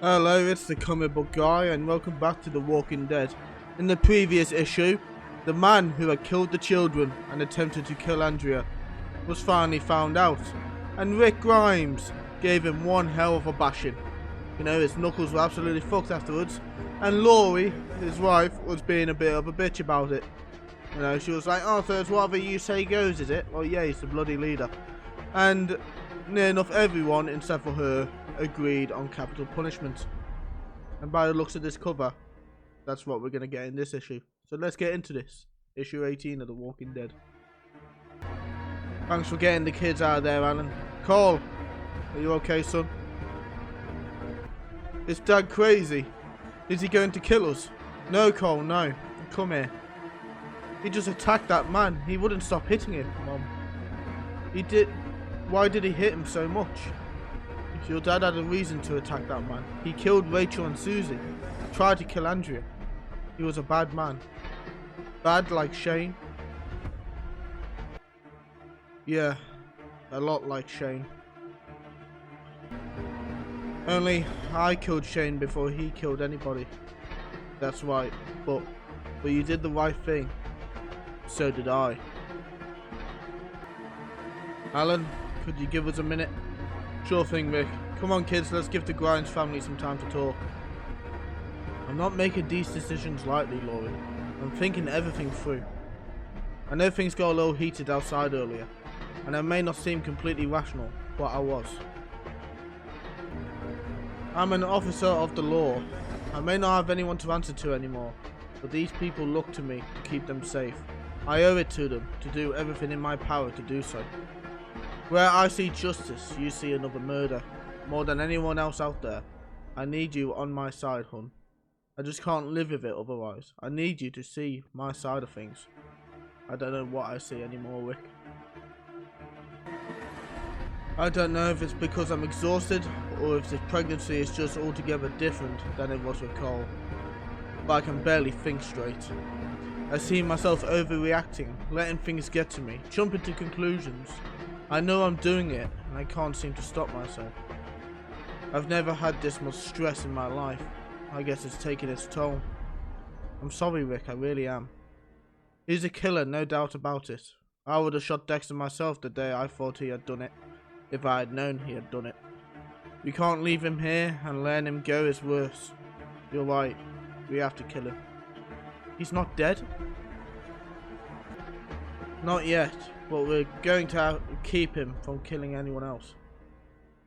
Hello, it's the comic book guy, and welcome back to The Walking Dead. In the previous issue, the man who had killed the children and attempted to kill Andrea was finally found out, and Rick Grimes gave him one hell of a bashing. You know, his knuckles were absolutely fucked afterwards, and Laurie, his wife, was being a bit of a bitch about it. You know, she was like, "Oh, so it's whatever you say goes, is it?" Well, yeah, he's the bloody leader. And near enough everyone, except for her, agreed on capital punishment. And by the looks of this cover, that's what we're going to get in this issue. So let's get into this. Issue 18 of The Walking Dead. Thanks for getting the kids out of there, Alan. Cole, are you okay, son? Is Dad crazy? Is he going to kill us? No, Cole, no. Come here. He just attacked that man. He wouldn't stop hitting him, Mom. He did. Why did he hit him so much? If your dad had a reason to attack that man. He killed Rachel and Susie. Tried to kill Andrea. He was a bad man. Bad like Shane. Yeah, a lot like Shane. Only I killed Shane before he killed anybody. That's right, but you did the right thing. So did I. Alan, could you give us a minute? Sure thing, Rick. Come on, kids, let's give the Grimes family some time to talk. I'm not making these decisions lightly, Laurie. I'm thinking everything through. I know things got a little heated outside earlier, and I may not seem completely rational, but I was. I'm an officer of the law. I may not have anyone to answer to anymore, but these people look to me to keep them safe. I owe it to them to do everything in my power to do so. Where I see justice, you see another murder. More than anyone else out there, I need you on my side, hun. I just can't live with it otherwise. I need you to see my side of things. I don't know what I see anymore, Rick. I don't know if it's because I'm exhausted or if this pregnancy is just altogether different than it was with Cole. But I can barely think straight. I see myself overreacting, letting things get to me, jumping to conclusions. I know I'm doing it, and I can't seem to stop myself. I've never had this much stress in my life. I guess it's taking its toll. I'm sorry, Rick, I really am. He's a killer, no doubt about it. I would have shot Dexter myself the day I thought he had done it, if I had known he had done it. We can't leave him here, and letting him go is worse. You're right, we have to kill him. He's not dead? Not yet, but we're going to keep him from killing anyone else.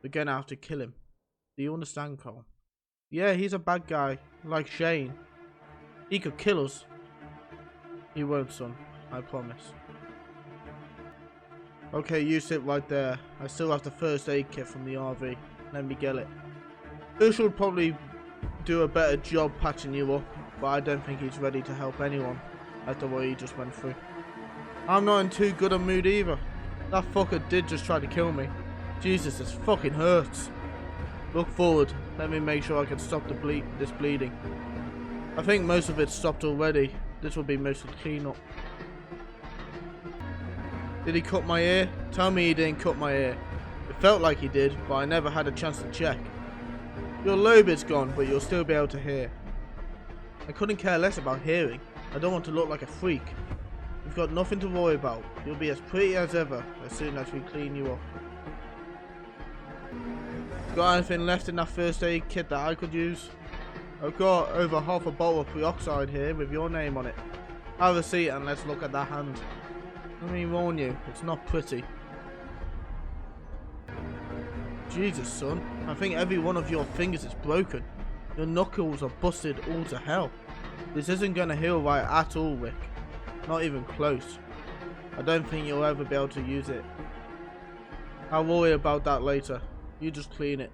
We're going to have to kill him. Do you understand, Cole? Yeah, he's a bad guy, like Shane. He could kill us. He won't, son, I promise. Okay, you sit right there. I still have the first aid kit from the RV. Let me get it. He should probably do a better job patching you up, but I don't think he's ready to help anyone after what he just went through. I'm not in too good a mood either. That fucker did just try to kill me. Jesus, this fucking hurts. Look forward. Let me make sure I can stop this bleeding. I think most of it's stopped already. This will be mostly cleanup. Did he cut my ear? Tell me he didn't cut my ear. It felt like he did, but I never had a chance to check. Your lobe is gone, but you'll still be able to hear. I couldn't care less about hearing. I don't want to look like a freak. You've got nothing to worry about. You'll be as pretty as ever as soon as we clean you up. Got anything left in that first aid kit that I could use? I've got over half a bottle of peroxide here with your name on it. Have a seat and let's look at that hand. Let me warn you, it's not pretty. Jesus, son, I think every one of your fingers is broken. Your knuckles are busted all to hell. This isn't gonna heal right at all, Rick. Not even close. I don't think you'll ever be able to use it. I'll worry about that later. You just clean it.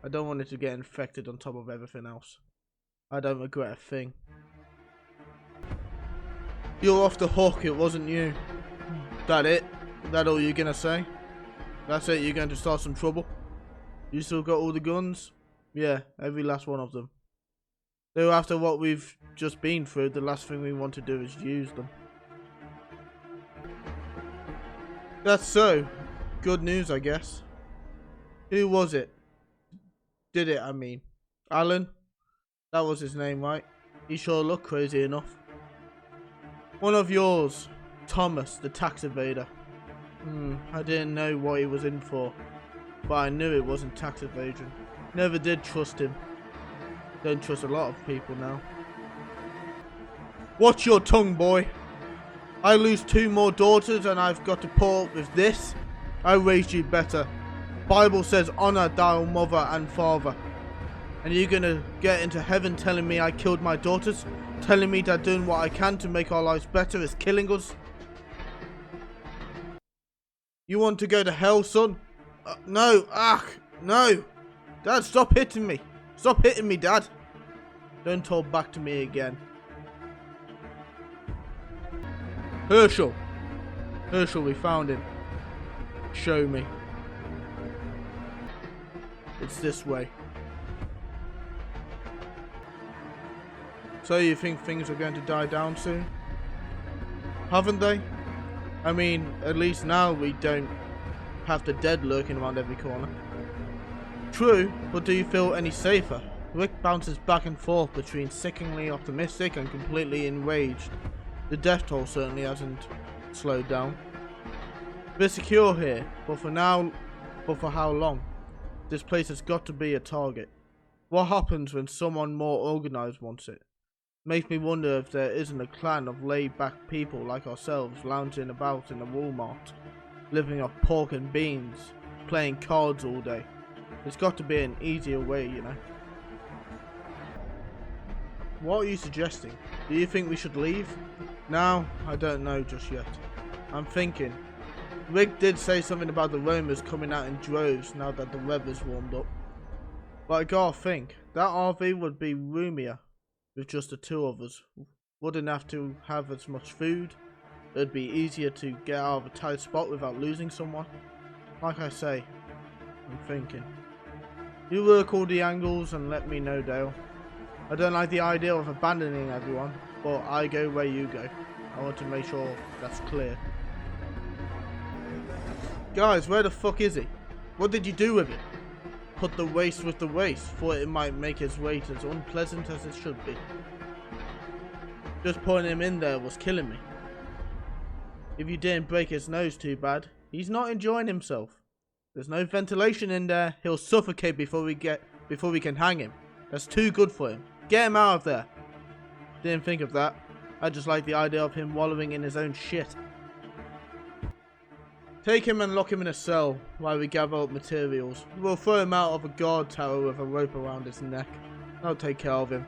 I don't want it to get infected on top of everything else. I don't regret a thing. You're off the hook, it wasn't you. That it? That all you're gonna say? That's it, you're going to start some trouble? You still got all the guns? Yeah, every last one of them. Though after what we've just been through, the last thing we want to do is use them. That's so. Good news, I guess. Who was it? Did it, I mean. Alan? That was his name, right? He sure looked crazy enough. One of yours, Thomas, the tax evader. I didn't know what he was in for, but I knew it wasn't tax evasion. Never did trust him. Don't trust a lot of people now. Watch your tongue, boy. I lose 2 more daughters and I've got to put up with this. I raised you better. Bible says honor thy mother and father. And you're gonna get into heaven telling me I killed my daughters? Telling me that doing what I can to make our lives better is killing us? You want to go to hell, son? No, no. Dad, stop hitting me. Stop hitting me, Dad. Don't talk back to me again. Herschel, we found him. Show me. It's this way. So you think things are going to die down soon? Haven't they? I mean, at least now we don't have the dead lurking around every corner. True, but do you feel any safer? Rick bounces back and forth between sickeningly optimistic and completely enraged. The death toll certainly hasn't slowed down. We're secure here, but for now, for how long? This place has got to be a target. What happens when someone more organised wants it? Makes me wonder if there isn't a clan of laid-back people like ourselves lounging about in a Walmart, living off pork and beans, playing cards all day. There's got to be an easier way, you know. What are you suggesting? Do you think we should leave? No, I don't know just yet. I'm thinking. Rick did say something about the roamers coming out in droves now that the weather's warmed up. But I gotta think, that RV would be roomier with just the 2 of us. Wouldn't have to have as much food. It'd be easier to get out of a tight spot without losing someone. Like I say, I'm thinking. You work all the angles and let me know, Dale. I don't like the idea of abandoning everyone, but I go where you go. I want to make sure that's clear. Guys, where the fuck is he? What did you do with it? Put the waste with the waste. Thought it might make his wait as unpleasant as it should be. Just putting him in there was killing me. If you didn't break his nose too bad, he's not enjoying himself. There's no ventilation in there. He'll suffocate before we can hang him. That's too good for him. Get him out of there. Didn't think of that. I just like the idea of him wallowing in his own shit. Take him and lock him in a cell while we gather up materials. We'll throw him out of a guard tower with a rope around his neck. I'll take care of him.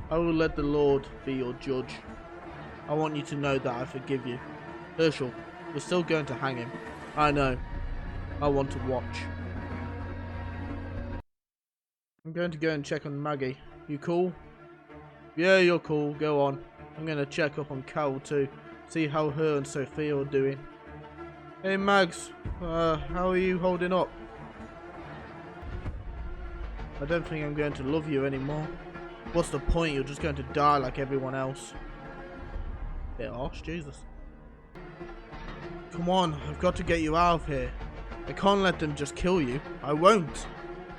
I will let the Lord be your judge. I want you to know that I forgive you. Herschel, we're still going to hang him. I know. I want to watch. I'm going to go and check on Maggie. You cool? Yeah, you're cool. Go on. I'm going to check up on Carol too. See how her and Sophia are doing. Hey Mags, how are you holding up? I don't think I'm going to love you anymore. What's the point? You're just going to die like everyone else. Bit harsh, Jesus. Come on, I've got to get you out of here. I can't let them just kill you. I won't.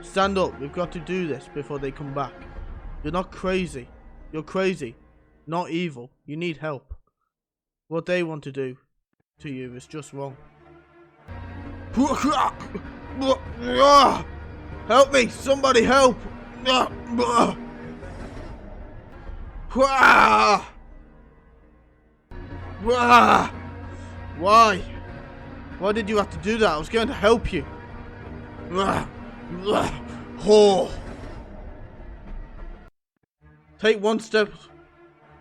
Stand up, we've got to do this before they come back. You're not crazy. You're crazy. Not evil. You need help. What they want to do to you is just wrong. Help me! Somebody help! Why? Why did you have to do that? I was going to help you. Take one step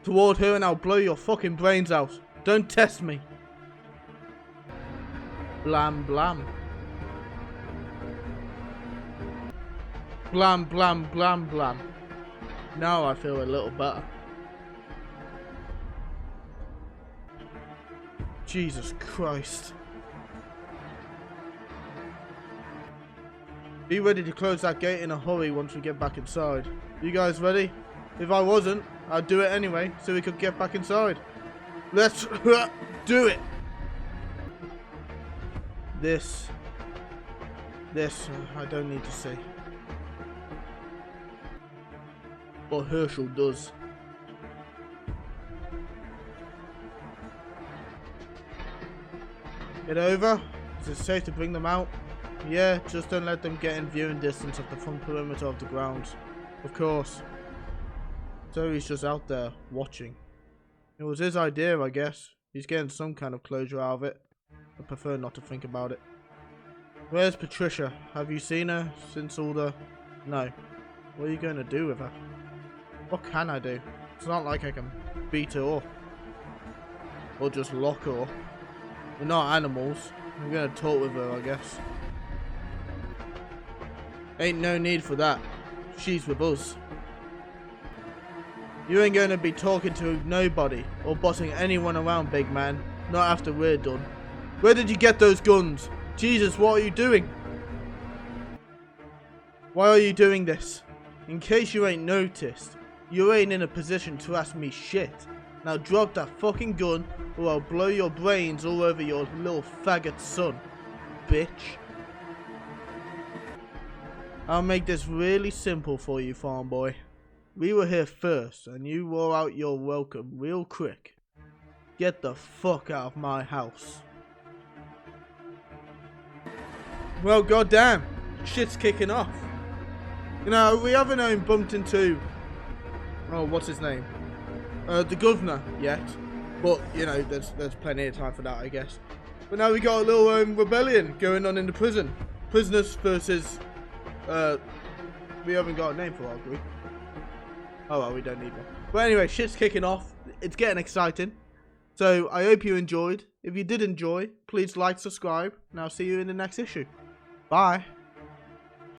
toward her and I'll blow your fucking brains out. Don't test me. Blam blam. Blam blam blam blam. Now I feel a little better. Jesus Christ. Be ready to close that gate in a hurry once we get back inside. You guys ready? If I wasn't, I'd do it anyway so we could get back inside. Let's do it. This I don't need to see. but Herschel does. Get over. Is it safe to bring them out? Yeah, just don't let them get in viewing distance of the front perimeter of the grounds. Of course. So he's just out there, watching. It was his idea, I guess. He's getting some kind of closure out of it. I prefer not to think about it. Where's Patricia? Have you seen her since all the... No. What are you going to do with her? What can I do? It's not like I can beat her up. Or just lock her up. We're not animals. I'm going to talk with her, I guess. Ain't no need for that. She's with us. You ain't going to be talking to nobody or bossing anyone around, big man. Not after we're done. Where did you get those guns? Jesus, what are you doing? Why are you doing this? In case you ain't noticed, you ain't in a position to ask me shit. Now drop that fucking gun or I'll blow your brains all over your little faggot son, bitch. I'll make this really simple for you, farm boy. We were here first and you wore out your welcome real quick. Get the fuck out of my house. Well, goddamn, shit's kicking off. You know, we haven't even bumped into, oh, what's his name? The governor yet. But, you know, there's plenty of time for that, I guess. But now we got a little rebellion going on in the prison. Prisoners versus, we haven't got a name for it, have we? Oh, well, we don't need one. But anyway, shit's kicking off. It's getting exciting. So, I hope you enjoyed. If you did enjoy, please like, subscribe, and I'll see you in the next issue. Bye.